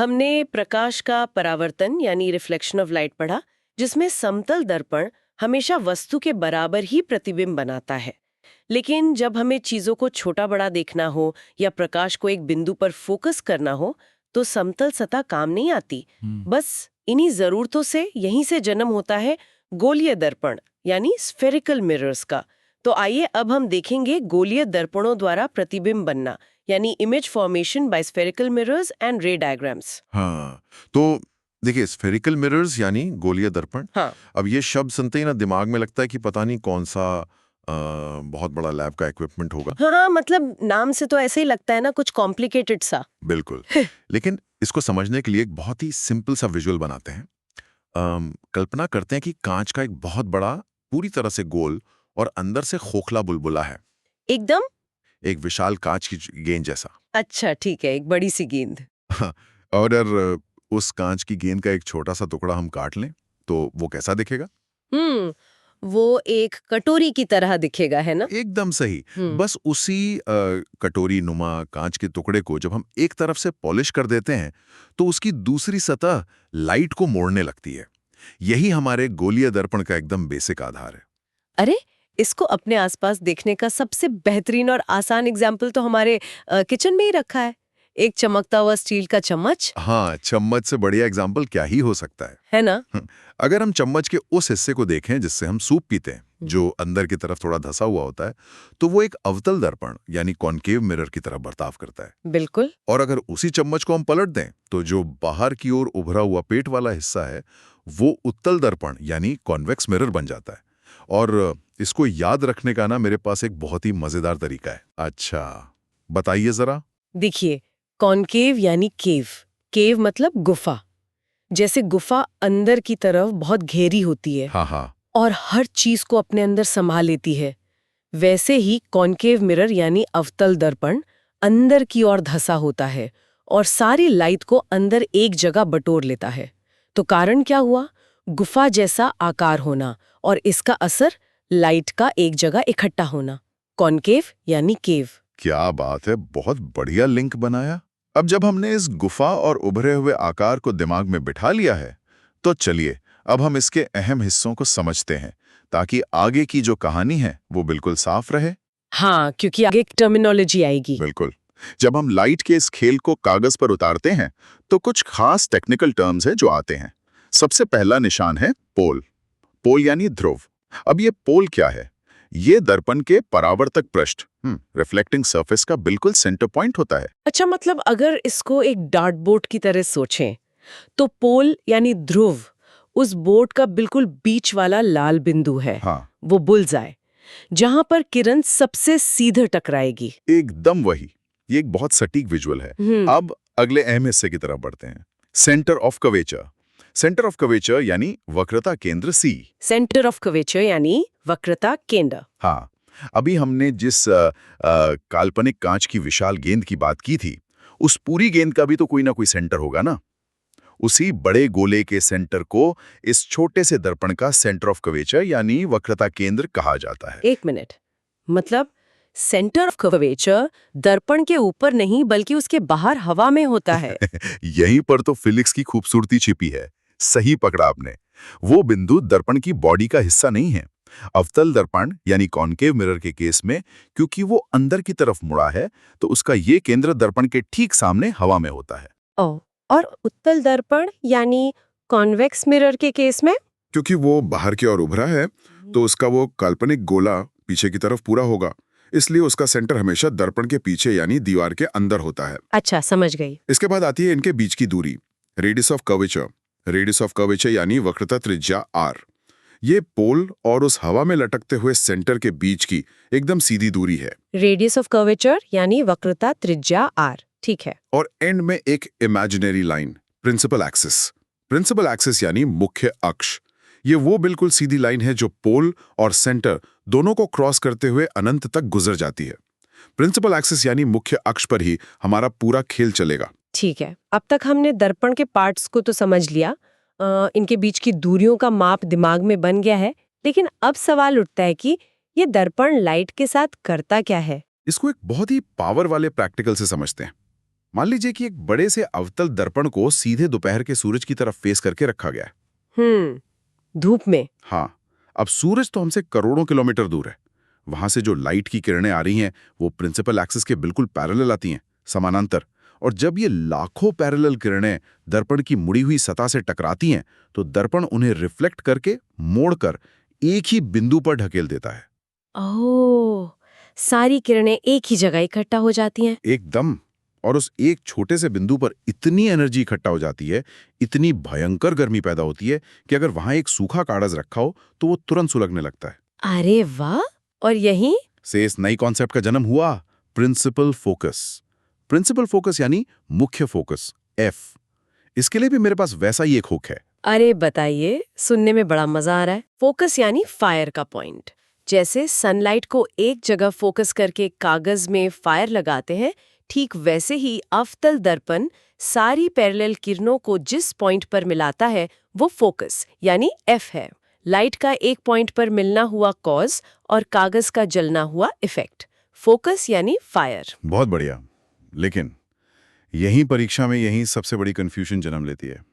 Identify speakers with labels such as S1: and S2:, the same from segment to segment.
S1: हमने प्रकाश का परावर्तन यानी रिफ्लेक्शन ऑफ लाइट पढ़ा, जिसमें समतल दर्पण हमेशा वस्तु के बराबर ही प्रतिबिंब बनाता है। लेकिन जब हमें चीजों को छोटा बड़ा देखना हो या प्रकाश को एक बिंदु पर फोकस करना हो, तो समतल सतह काम नहीं आती। बस इन्हीं जरूरतों से यहीं से जन्म होता है गोलीय दर्पण यानी स्फेरिकल मिरर्स का। तो आइए अब हम देखेंगे गोलीय दर्पणों द्वारा प्रतिबिंब बनना यानी image formation by spherical mirrors and रे डायग्राम्स।
S2: हाँ, तो देखिए स्फेरिकल मिरर्स यानी गोलीय दर्पण।
S1: हाँ,
S2: अब ये शब्द सुनते ही ना दिमाग में लगता है कि पता नहीं कौन सा बहुत बड़ा लैब का इक्विपमेंट होगा।
S1: हाँ, मतलब नाम से तो ऐसे ही लगता है ना, कुछ कॉम्प्लिकेटेड सा।
S2: बिल्कुल। लेकिन इसको समझने के लिए एक बहुत ही सिंपल सा विजुअल बनाते हैं। कल्पना करते हैं कि कांच का एक बहुत बड़ा, पूरी तरह से गोल और अंदर से खोखला बुलबुला है,
S1: एकदम।
S2: एक विशाल कांच की गेंद जैसा।
S1: अच्छा ठीक है, एक बड़ी सी गेंद।
S2: और अगर उस कांच की गेंद का एक छोटा सा टुकड़ा हम काट लें तो वो कैसा दिखेगा?
S1: वो एक कटोरी की तरह दिखेगा, है ना?
S2: एकदम सही।
S1: हम्म।
S2: बस उसी कटोरी नुमा कांच के टुकड़े को जब हम एक तरफ से पॉलिश कर देते हैं तो उसकी दूसरी सतह लाइट को मोड़ने लगती है। यही हमारे गोलीय दर्पण का एकदम बेसिक आधार है।
S1: अरे, इसको अपने आसपास देखने का सबसे बेहतरीन और आसान एग्जाम्पल तो हमारे किचन में ही रखा है। एक चमकता हुआ स्टील का चम्मच।
S2: हाँ, चम्मच से बढ़िया एग्जाम्पल क्या ही हो सकता
S1: है ना?
S2: है। अगर हम चम्मच के उस हिस्से को देखें जिससे हम सूप पीते हैं, जो अंदर की तरफ थोड़ा धंसा हुआ होता है, तो वो एक अवतल दर्पण यानी कॉनकेव मिरर की तरह बर्ताव करता है।
S1: बिल्कुल।
S2: और अगर उसी चम्मच को हम पलट दें तो जो बाहर की ओर उभरा हुआ पेट वाला हिस्सा है वो उत्तल दर्पण यानी कॉन्वेक्स मिरर बन जाता है। और इसको याद रखने का ना मेरे पास एक बहुत ही मजेदार तरीका है। अच्छा, बताइए जरा।
S1: देखिए, कॉनकेव यानी केव। केव मतलब गुफा। जैसे गुफा अंदर की तरफ बहुत गहरी होती है
S2: हाँ हाँ।
S1: और हर चीज को अपने अंदर संभाल लेती है, वैसे ही कॉनकेव मिरर यानी अवतल दर्पण अंदर की ओर धंसा होता है और सारी लाइट को अंदर एक जगह बटोर लेता है। तो कारण क्या हुआ? गुफा जैसा आकार होना और इसका असर लाइट का एक जगह इकट्ठा होना। कॉनकेव यानी केव।
S2: क्या बात है, बहुत बढ़िया लिंक बनाया। अब जब हमने इस गुफा और उभरे हुए आकार को दिमाग में बिठा लिया है तो चलिए अब हम इसके अहम हिस्सों को समझते हैं ताकि आगे की जो कहानी है वो बिल्कुल साफ रहे।
S1: हाँ, क्योंकि आगे एक टर्मिनोलॉजी आएगी।
S2: बिल्कुल। जब हम लाइट के इस खेल को कागज पर उतारते हैं तो कुछ खास टेक्निकल टर्म्स हैं जो आते हैं। सबसे पहला निशान है पोल। पोल यानी ध्रुव। अब ये पोल क्या है? ये दर्पण के परावर्तक पृष्ठ रिफ्लेक्टिंग सरफेस का बिल्कुल सेंटर पॉइंट होता है।
S1: अच्छा, मतलब अगर इसको एक डार्ट बोर्ड की तरह सोचें, तो पोल यानी ध्रुव उस बोर्ड का बिल्कुल बीच वाला लाल बिंदु है।
S2: हाँ,
S1: वो बुल्सआई, जहां पर किरण सबसे सीधे टकराएगी।
S2: एकदम वही। ये एक बहुत सटीक विजुअल है। अब अगले अहम हिस्से की तरफ बढ़ते हैं। Centre of curvature. Centre of curvature यानी वक्रता केंद्र सी।
S1: सेंटर ऑफ कर्वेचर यानी वक्रता केंद्र।
S2: हाँ, अभी हमने जिस काल्पनिक कांच की विशाल गेंद की बात की थी, उस पूरी गेंद का भी तो कोई ना कोई सेंटर होगा ना। उसी बड़े गोले के सेंटर को इस छोटे से दर्पण का सेंटर ऑफ कर्वेचर यानी वक्रता केंद्र कहा जाता है।
S1: एक मिनट, मतलब सेंटर ऑफ कर्वेचर दर्पण के ऊपर नहीं बल्कि उसके बाहर हवा में होता है।
S2: यहीं पर तो फिजिक्स की खूबसूरती छिपी है। सही पकड़ा आपने। वो बिंदु दर्पण की बॉडी का हिस्सा नहीं है। अवतल दर्पण यानी कॉनकेव मिरर के केस में क्योंकि वो अंदर की तरफ मुड़ा है तो उसका ये केंद्र दर्पण के ठीक सामने हवा में होता है।
S1: और उत्तल दर्पण यानी कॉन्वेक्स मिरर के केस में?
S2: क्योंकि वो बाहर की ओर उभरा है तो उसका वो काल्पनिक गोला पीछे की तरफ पूरा होगा, इसलिए उसका सेंटर हमेशा दर्पण के पीछे यानी दीवार के अंदर होता है।
S1: अच्छा, समझ गई।
S2: इसके बाद आती है इनके बीच की दूरी, radius of curvature. Radius of curvature यानी वक्रता त्रिज्या आर। ये पोल और उस हवा में लटकते हुए सेंटर के बीच की एकदम सीधी दूरी है।
S1: रेडियस ऑफ कर्वेचर यानी वक्रता त्रिज्या आर, ठीक है।
S2: और एंड में एक imaginary line, principal axis. Principal axis यानी मुख्य अक्ष। ये वो बिल्कुल सीधी लाइन है जो पोल और सेंटर दोनों को क्रॉस करते हुए अनंत तक गुजर जाती है। प्रिंसिपल एक्सिस यानी मुख्य अक्ष पर ही हमारा पूरा खेल चलेगा।
S1: ठीक है, अब तक हमने दर्पण के पार्ट्स को तो समझ लिया, इनके बीच की दूरियों का माप दिमाग में बन गया है, लेकिन अब सवाल उठता है कि ये दर्पण लाइट के साथ करता क्या है?
S2: इसको एक बहुत ही पावर वाले प्रैक्टिकल से समझते हैं।
S3: मान लीजिए कि एक बड़े से अवतल दर्पण को सीधे दोपहर के सूरज की तरफ फेस करके रखा गया है।
S1: धूप में।
S3: हाँ, अब सूरज तो हमसे करोड़ों किलोमीटर दूर है। वहां से जो लाइट की किरणें आ रही हैं वो प्रिंसिपल एक्सिस के बिल्कुल पैरेलल आती हैं, समानांतर। और जब ये लाखों पैरेलल किरणें दर्पण की मुड़ी हुई सतह से टकराती हैं तो दर्पण उन्हें रिफ्लेक्ट करके मोड़कर एक ही बिंदु पर ढकेल देता है।
S1: ओह, सारी किरणें एक ही जगह इकट्ठा हो जाती हैं।
S3: एकदम। और उस एक छोटे से बिंदु पर इतनी एनर्जी इकट्ठा हो जाती है, इतनी भयंकर गर्मी पैदा होती है कि अगर वहां एक सूखा कागज रखा हो तो वो तुरंत सुलगने लगता है।
S1: अरे वाह! और यही
S3: से इस नई कॉन्सेप्ट का जन्म हुआ, प्रिंसिपल फोकस। प्रिंसिपल फोकस यानी मुख्य फोकस, एफ। इसके लिए भी मेरे पास वैसा ही एक हुक है।
S1: अरे बताइए, सुनने में बड़ा मजा आ रहा है। फोकस यानी फायर का पॉइंट। जैसे सनलाइट को एक जगह फोकस करके कागज में फायर लगाते हैं, ठीक वैसे ही अवतल दर्पण सारी पैरेलल किरणों को जिस पॉइंट पर मिलाता है वो फोकस यानी एफ है। लाइट का एक पॉइंट पर मिलना हुआ कॉज और कागज का जलना हुआ इफेक्ट। फोकस यानी फायर।
S3: बहुत बढ़िया। लेकिन यही परीक्षा में यही सबसे बड़ी कंफ्यूजन जन्म लेती है।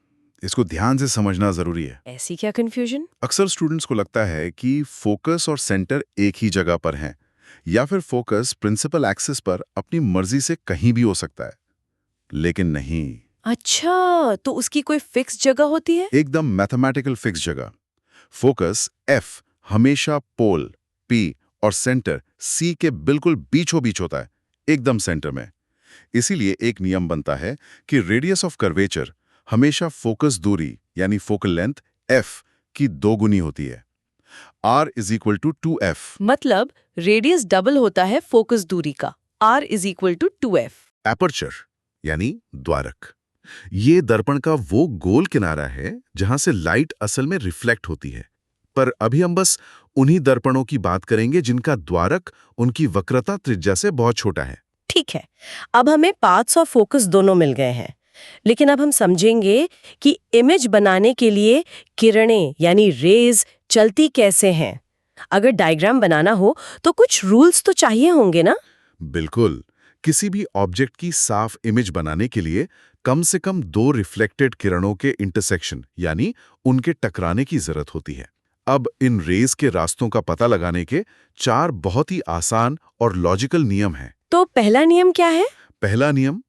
S3: इसको ध्यान से समझना जरूरी है।
S1: ऐसी क्या कंफ्यूजन?
S3: अक्सर स्टूडेंट्स को लगता है कि फोकस और सेंटर एक ही जगह पर हैं, या फिर फोकस प्रिंसिपल एक्सिस पर अपनी मर्जी से कहीं भी हो सकता है। लेकिन नहीं।
S1: अच्छा, तो उसकी कोई फिक्स जगह होती है?
S3: एकदम मैथमेटिकल फिक्स जगह। फोकस एफ हमेशा पोल पी और सेंटर सी के बिल्कुल बीचों बीच होता है, एकदम सेंटर में। इसीलिए एक नियम बनता है कि रेडियस ऑफ कर्वेचर हमेशा फोकस दूरी यानी फोकल लेंथ एफ की दोगुनी होती है। R is equal to 2F।
S1: मतलब रेडियस डबल होता है फोकस दूरी का। R is equal to 2F।
S3: Aperture यानी द्वारक। ये दर्पण का वो गोल किनारा है जहां से लाइट असल में रिफ्लेक्ट होती है। पर अभी हम बस उन्हीं दर्पणों की बात करेंगे जिनका द्वारक उनकी वक्रता त्रिज्या से बहुत छोटा है।
S1: ठीक है, अब हमें पाथ्स और फोकस दोनों मिल गए हैं। लेकिन अब हम समझेंगे कि इमेज बनाने के लिए किरणें यानी रेज चलती कैसे हैं। अगर डायग्राम बनाना हो तो कुछ रूल्स तो चाहिए होंगे ना?
S3: बिल्कुल। किसी भी ऑब्जेक्ट की साफ इमेज बनाने के लिए कम से कम दो रिफ्लेक्टेड किरणों के इंटरसेक्शन यानी उनके टकराने की जरूरत होती है। अब इन रेज के रास्तों का पता लगाने के 4 बहुत ही आसान और लॉजिकल नियम हैं।
S1: तो पहला नियम क्या है?
S3: पहला नियम,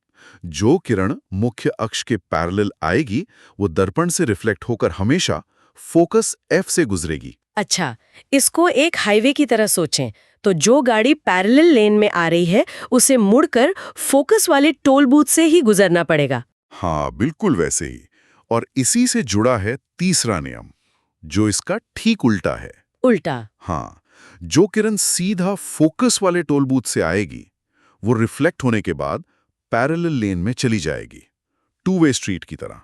S3: जो किरण मुख्य अक्ष के पैरेलल आएगी वो दर्पण से रिफ्लेक्ट होकर हमेशा फोकस एफ से गुजरेगी।
S1: अच्छा, इसको एक हाईवे की तरह सोचें। तो जो गाड़ी पैरेलल लेन में आ रही है उसे मुड़कर फोकस वाले टोल बूथ से ही गुजरना पड़ेगा।
S3: हाँ, बिल्कुल वैसे ही। और इसी से जुड़ा है तीसरा नियम, जो इसका ठीक उल्टा है।
S1: उल्टा?
S3: हाँ, जो किरण सीधा फोकस वाले टोल बूथ से आएगी वो रिफ्लेक्ट होने के बाद पैरेलल लेन में चली जाएगी, टू वे स्ट्रीट की तरह।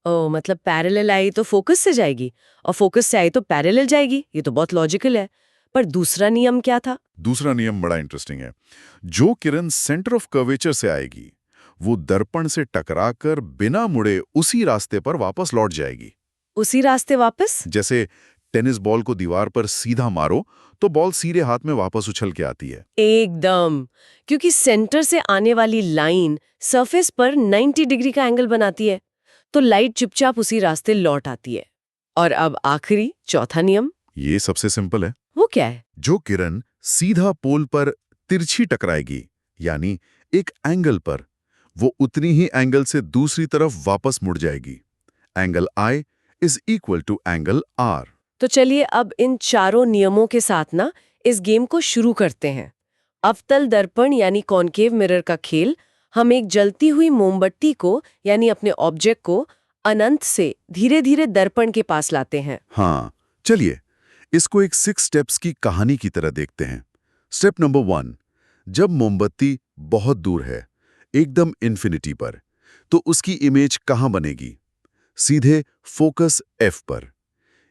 S1: ओ, मतलब पैरेलल आई तो फोकस से जाएगी और फोकस से आई तो पैरेलल जाएगी। ये तो बहुत लॉजिकल है। पर दूसरा नियम क्या था?
S3: दूसरा नियम बड़ा इंटरेस्टिंग है। जो किरण सेंटर ऑफ कर्वेचर से आएगी वो दर्पण से टकराकर बिना मुड़े उसी रास्ते पर वापस लौट जाएगी।
S1: उसी रास्ते वापस?
S3: जैसे टेनिस बॉल को दीवार पर सीधा मारो तो बॉल सीधे हाथ में वापस उछल के आती है।
S1: एकदम, क्योंकि सेंटर से आने वाली लाइन सरफेस पर 90 डिग्री का एंगल बनाती है, तो लाइट चुपचाप उसी रास्ते लौट आती है। और अब आखिरी चौथा नियम?
S3: ये सबसे सिंपल है।
S1: वो क्या है?
S3: जो किरण सीधा पोल पर तिरछी टकराएगी यानी एक एंगल पर, वो उतनी ही एंगल से दूसरी तरफ वापस मुड़ जाएगी। Angle I is equal to angle R।
S1: तो चलिए अब इन चारों नियमों के साथ ना इस गेम को शुरू करते हैं। अवतल दर्पण यानी कॉनकेव मिरर का खेल। हम एक जलती हुई मोमबत्ती को यानी अपने ऑब्जेक्ट को अनंत से धीरे धीरे दर्पण के पास लाते हैं।
S3: हाँ, चलिए इसको एक 6 स्टेप्स की कहानी की तरह देखते हैं। स्टेप नंबर 1, जब मोमबत्ती बहुत दूर है, एकदम इन्फिनिटी पर, तो उसकी इमेज कहाँ बनेगी? सीधे फोकस F पर।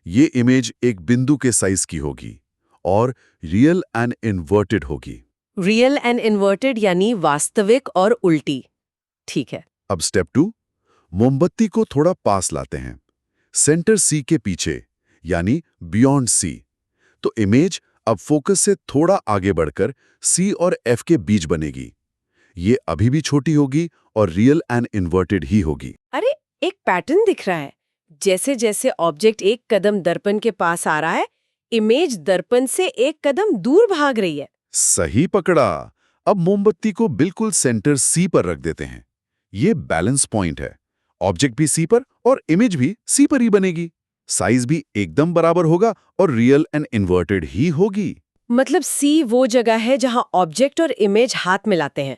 S3: ये इमेज एक बिंदु के साइज की होगी और रियल एंड इन्वर्टेड होगी।
S1: रियल एंड इन्वर्टेड यानी वास्तविक और उल्टी। ठीक है।
S3: अब स्टेप 2, मोमबत्ती को थोड़ा पास लाते हैं, सेंटर C के पीछे यानी बियॉन्ड C। तो इमेज अब फोकस से थोड़ा आगे बढ़कर C और F के बीच बनेगी। ये अभी भी छोटी होगी और रियल एंड इन्वर्टेड ही होगी।
S1: अरे, एक पैटर्न दिख रहा है। जैसे जैसे ऑब्जेक्ट एक कदम दर्पण के पास आ रहा है, इमेज दर्पण से एक कदम दूर भाग रही है।
S3: सही पकड़ा। अब मोमबत्ती को बिल्कुल सेंटर सी पर रख देते हैं। ये बैलेंस पॉइंट है। ऑब्जेक्ट भी सी पर और इमेज भी सी पर ही बनेगी। साइज भी एकदम बराबर होगा और रियल एंड इन्वर्टेड ही होगी।
S1: मतलब सी वो जगह है जहां ऑब्जेक्ट और इमेज हाथ मिलाते हैं।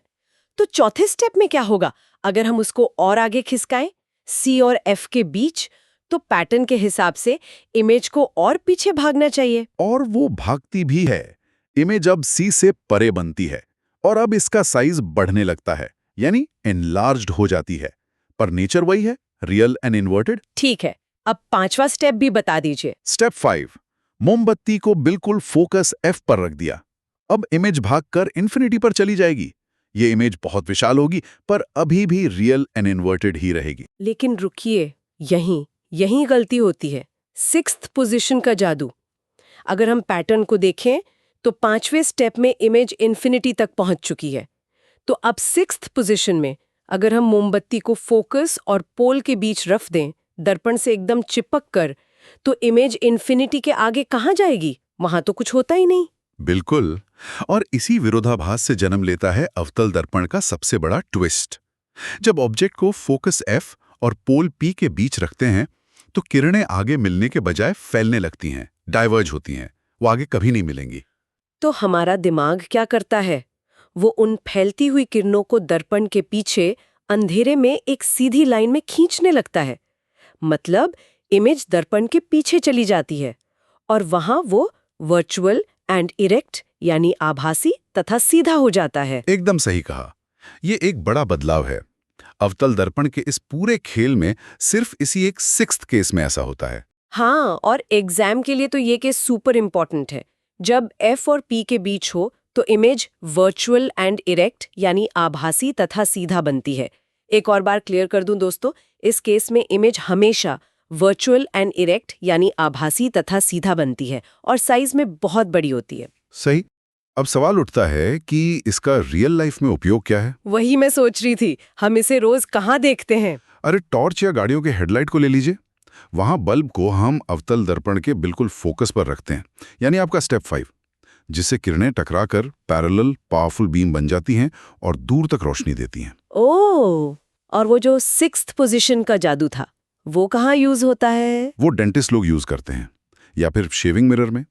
S1: तो चौथे स्टेप में क्या होगा अगर हम उसको और आगे खिसकाएं, सी और एफ के बीच? तो पैटर्न के हिसाब से इमेज को और पीछे भागना चाहिए।
S3: और वो भागती भी है। इमेज अब सी से परे बनती है और अब इसका साइज बढ़ने लगता है, यानी एनलार्ज्ड हो जाती है। पर नेचर वही है, रियल एंड इन्वर्टेड।
S1: ठीक है, अब पांचवा स्टेप भी बता दीजिए।
S3: स्टेप 5, मोमबत्ती को बिल्कुल फोकस एफ पर रख दिया। अब इमेज भागकर इन्फिनिटी पर चली जाएगी। ये इमेज बहुत विशाल होगी पर अभी भी रियल एंड इन्वर्टेड ही रहेगी।
S1: लेकिन रुकिए, यहीं गलती होती है। सिक्स्थ पोजीशन का जादू। अगर हम पैटर्न को देखें तो पांचवें स्टेप में इमेज इन्फिनिटी तक पहुंच चुकी है। तो अब सिक्स्थ पोजीशन में अगर हम मोमबत्ती को फोकस और पोल के बीच रख दें, दर्पण से एकदम चिपक कर, तो इमेज इन्फिनिटी के आगे कहाँ जाएगी? वहां तो कुछ होता ही नहीं।
S3: बिल्कुल। और इसी विरोधाभास से जन्म लेता है अवतल दर्पण का सबसे बड़ा ट्विस्ट। जब ऑब्जेक्ट को फोकस एफ और पोल पी के बीच रखते हैं तो किरणें आगे मिलने के बजाय फैलने लगती हैं, डाइवर्ज होती हैं। वो आगे कभी नहीं मिलेंगी।
S1: तो हमारा दिमाग क्या करता है? वो उन फैलती हुई किरणों को दर्पण के पीछे अंधेरे में एक सीधी लाइन में खींचने लगता है। मतलब इमेज दर्पण के पीछे चली जाती है और वहां वो वर्चुअल एंड इरेक्ट यानी आभासी तथा सीधा हो जाता है।
S3: एकदम सही कहा। ये एक बड़ा बदलाव है। अवतल दर्पण के इस पूरे खेल में सिर्फ इसी एक सिक्स्थ केस में ऐसा होता है।
S1: हाँ, और एग्जाम के लिए तो ये केस सुपर इंपॉर्टेंट है। जब एफ और पी के बीच हो तो इमेज वर्चुअल एंड इरेक्ट यानी आभासी तथा सीधा बनती है। एक और बार क्लियर कर दूं दोस्तों, इस केस में इमेज हमेशा वर्चुअल एंड इरेक्ट यानी आभासी तथा सीधा बनती है और साइज में बहुत बड़ी होती है।
S3: सही। अब सवाल उठता है कि इसका रियल लाइफ में उपयोग क्या है?
S1: वही मैं सोच रही थी, हम इसे रोज कहाँ देखते हैं?
S3: अरे टॉर्च या गाड़ियों के हेडलाइट को ले लीजिए। वहां बल्ब को हम अवतल दर्पण के बिल्कुल फोकस पर रखते हैं, यानी आपका स्टेप 5, जिससे किरणें टकराकर पैरेलल पावरफुल बीम बन जाती हैं और दूर तक रोशनी देती हैं।
S1: ओह, और वो जो सिक्स्थ पोजीशन का जादू था, वो कहाँ यूज होता है?
S3: वो डेंटिस्ट लोग यूज करते हैं, या फिर शेविंग मिरर में।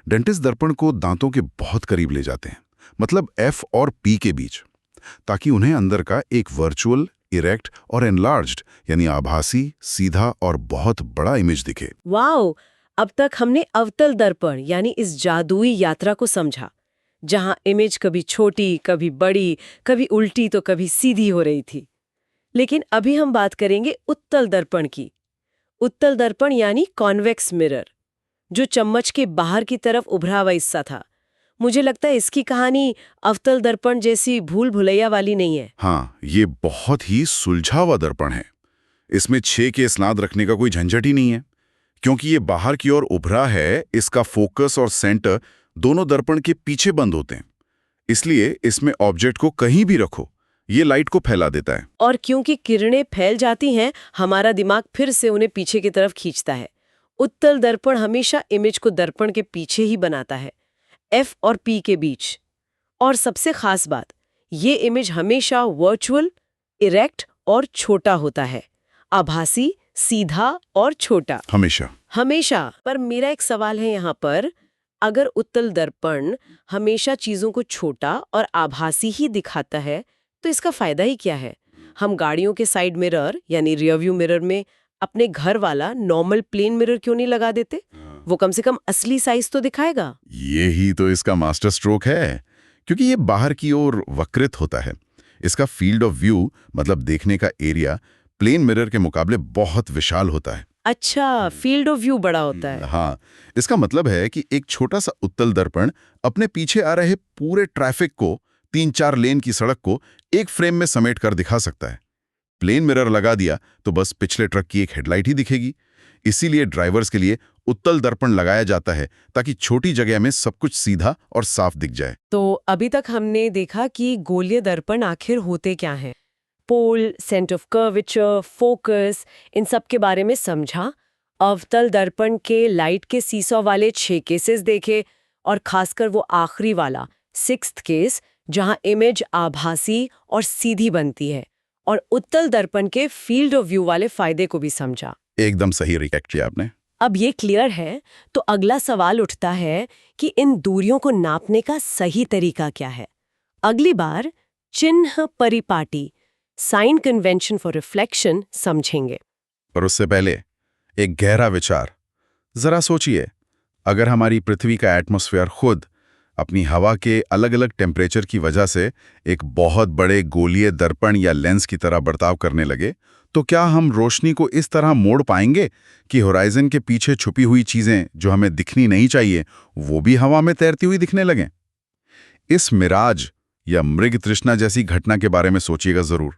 S3: डेंटिस्ट दर्पण को दांतों के बहुत करीब ले जाते हैं, मतलब एफ और पी के बीच, ताकि उन्हें अंदर का एक वर्चुअल, इरेक्ट और एनलार्ज्ड यानी आभासी, सीधा और बहुत बड़ा इमेज दिखे।
S1: वाओ, अब तक हमने अवतल दर्पण यानी इस जादुई यात्रा को समझा, जहां इमेज कभी छोटी, कभी बड़ी, कभी उल्टी तो कभी सीधी हो रही थी। लेकिन अभी हम बात करेंगे उत्तल दर्पण की। उत्तल दर्पण यानी कॉन्वेक्स मिरर, जो चम्मच के बाहर की तरफ उभरा हुआ हिस्सा था। मुझे लगता है इसकी कहानी अवतल दर्पण जैसी भूल भुलैया वाली नहीं है।
S3: हाँ, ये बहुत ही सुलझा हुआ दर्पण है। इसमें 6 के स्नाद रखने का कोई झंझट ही नहीं है। क्योंकि ये बाहर की ओर उभरा है, इसका फोकस और सेंटर दोनों दर्पण के पीछे बंद होते हैं। इसलिए इसमें ऑब्जेक्ट को कहीं भी रखो, ये लाइट को फैला देता है।
S1: और क्योंकि किरणें फैल जाती हैं, हमारा दिमाग फिर से उन्हें पीछे की तरफ खींचता है। उत्तल दर्पण हमेशा इमेज को दर्पण के पीछे ही बनाता है, एफ और पी के बीच। और सबसे खास बात, ये इमेज हमेशा वर्चुअल, इरेक्ट और छोटा होता है, आभासी, सीधा और छोटा, हमेशा। पर मेरा एक सवाल है यहाँ पर, अगर उत्तल दर्पण हमेशा चीजों को छोटा और आभासी ही दिखाता है, तो इसका फायदा ही क्या है? हम गाड़ियों के साइड मिरर यानी रियर व्यू मिरर में अपने घर वाला नॉर्मल प्लेन मिरर क्यों नहीं लगा देते? वो कम से कम असली साइज तो दिखाएगा।
S3: ये ही तो इसका मास्टर स्ट्रोक है, क्योंकि ये बाहर की ओर वक्रित होता है। इसका फील्ड ऑफ व्यू मतलब देखने का एरिया प्लेन मिरर के मुकाबले बहुत विशाल होता है।
S1: अच्छा, फील्ड ऑफ व्यू बड़ा होता है।
S3: हाँ, इसका मतलब है कि एक छोटा सा उत्तल दर्पण अपने पीछे आ रहे पूरे ट्रैफिक को, 3-4 लेन की सड़क को एक फ्रेम में समेट कर दिखा सकता है। प्लेन मिरर लगा दिया तो बस पिछले ट्रक की एक हेडलाइट ही दिखेगी। इसीलिए ड्राइवर्स के लिए उत्तल दर्पण लगाया जाता है ताकि छोटी जगह में सब कुछ सीधा और साफ दिख जाए।
S1: तो अभी तक हमने देखा कि गोलीय दर्पण आखिर होते क्या हैं। पोल, सेंटर ऑफ कर्वेचर, फोकस, इन सब के बारे में समझा। अवतल दर्पण के लाइट के सीसॉ वाले 6 केसेस देखे और खासकर वो आखिरी वाला 6th केस जहां इमेज आभासी और सीधी बनती है, और उत्तल दर्पण के फील्ड ऑफ व्यू वाले फायदे को भी समझा।
S3: एकदम सही रिकैप किया आपने।
S1: अब ये क्लियर है तो अगला सवाल उठता है कि इन दूरियों को नापने का सही तरीका क्या है। अगली बार चिन्ह परिपाटी, साइन कन्वेंशन फॉर रिफ्लेक्शन समझेंगे।
S3: पर उससे पहले एक गहरा विचार। जरा सोचिए, अगर हमारी पृथ्वी का एटमॉस्फेयर खुद अपनी हवा के अलग अलग टेम्परेचर की वजह से एक बहुत बड़े गोलीय दर्पण या लेंस की तरह बर्ताव करने लगे, तो क्या हम रोशनी को इस तरह मोड़ पाएंगे कि होराइजन के पीछे छुपी हुई चीजें जो हमें दिखनी नहीं चाहिए वो भी हवा में तैरती हुई दिखने लगें? इस मिराज या मृग तृष्णा जैसी घटना के बारे में सोचिएगा जरूर।